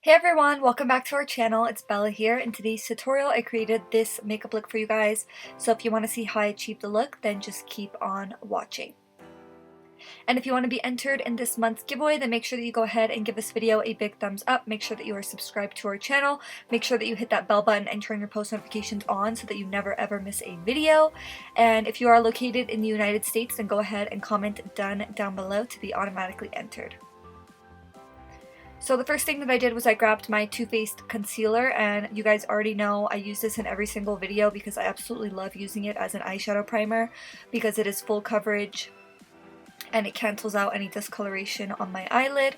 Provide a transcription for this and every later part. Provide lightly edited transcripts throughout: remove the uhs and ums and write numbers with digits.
Hey everyone, welcome back to our channel. It's Bella here. In today's tutorial I created this makeup look for you guys, so if you want to see how I achieved the look, then just keep on watching. And if you want to be entered in this month's giveaway, then make sure that you go ahead and give this video a big thumbs up. Make sure that you are subscribed to our channel. Make sure that you hit that bell button and turn your post notifications on so that you never ever miss a video. And if you are located in the United States, then go ahead and comment done down below to be automatically entered. So the first thing that I did was I grabbed my Too Faced concealer, and you guys already know I use this in every single video because I absolutely love using it as an eyeshadow primer because it is full coverage and it cancels out any discoloration on my eyelid.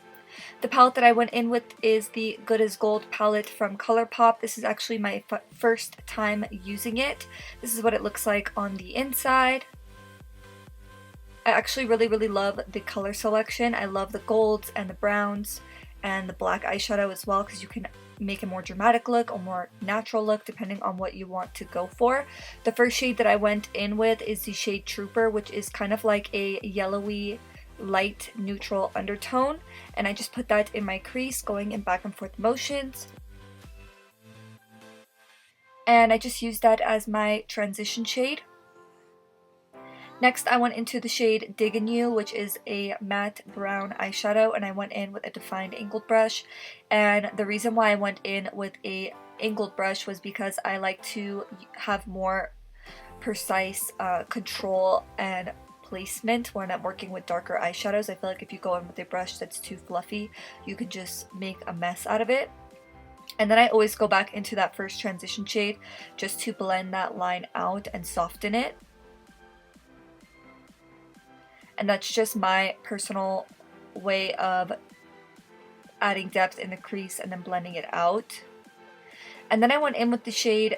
The palette that I went in with is the Good as Gold palette from Colourpop. This is actually my first time using it. This is what it looks like on the inside. I actually really love the color selection. I love the golds and the browns and the black eyeshadow as well, because you can make a more dramatic look or more natural look depending on what you want to go for. The first shade that I went in with is the shade Trooper, which is kind of like a yellowy light neutral undertone, and I just put that in my crease, going in back and forth motions, and I just used that as my transition shade. Next, I went into the shade Diggin' You, which is a matte brown eyeshadow, and I went in with a defined angled brush. And the reason why I went in with a angled brush was because I like to have more precise control and placement when I'm working with darker eyeshadows. I feel like if you go in with a brush that's too fluffy, you can just make a mess out of it. And then I always go back into that first transition shade just to blend that line out and soften it. And that's just my personal way of adding depth in the crease and then blending it out. And then I went in with the shade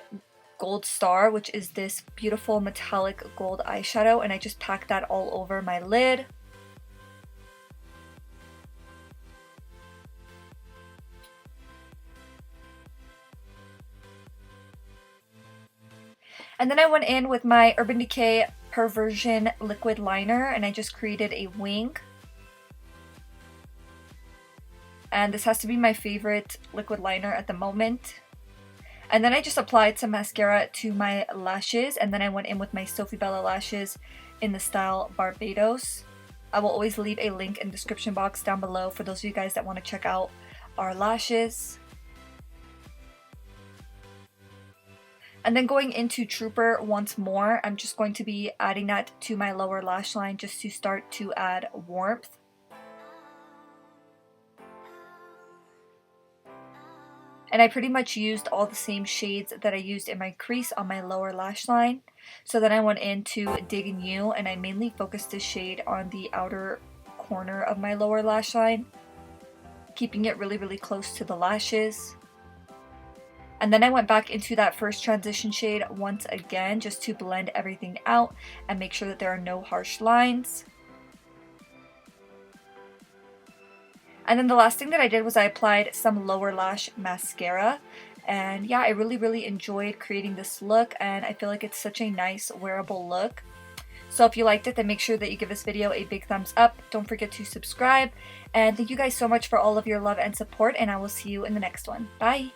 Gold Star, which is this beautiful metallic gold eyeshadow, and I just packed that all over my lid. And then I went in with my Urban Decay Perversion liquid liner, and I just created a wing. And this has to be my favorite liquid liner at the moment. And then I just applied some mascara to my lashes, and then I went in with my Sophie Bella lashes in the style Barbados. I will always leave a link in the description box down below for those of you guys that want to check out our lashes. And then going into Trooper once more, I'm just going to be adding that to my lower lash line just to start to add warmth. And I pretty much used all the same shades that I used in my crease on my lower lash line. So then I went into Diggin' You, and I mainly focused this shade on the outer corner of my lower lash line, keeping it really close to the lashes. And then I went back into that first transition shade once again just to blend everything out and make sure that there are no harsh lines. And then the last thing that I did was I applied some lower lash mascara. And yeah, I really enjoyed creating this look, and I feel like it's such a nice wearable look. So if you liked it, then make sure that you give this video a big thumbs up. Don't forget to subscribe. And thank you guys so much for all of your love and support, and I will see you in the next one. Bye!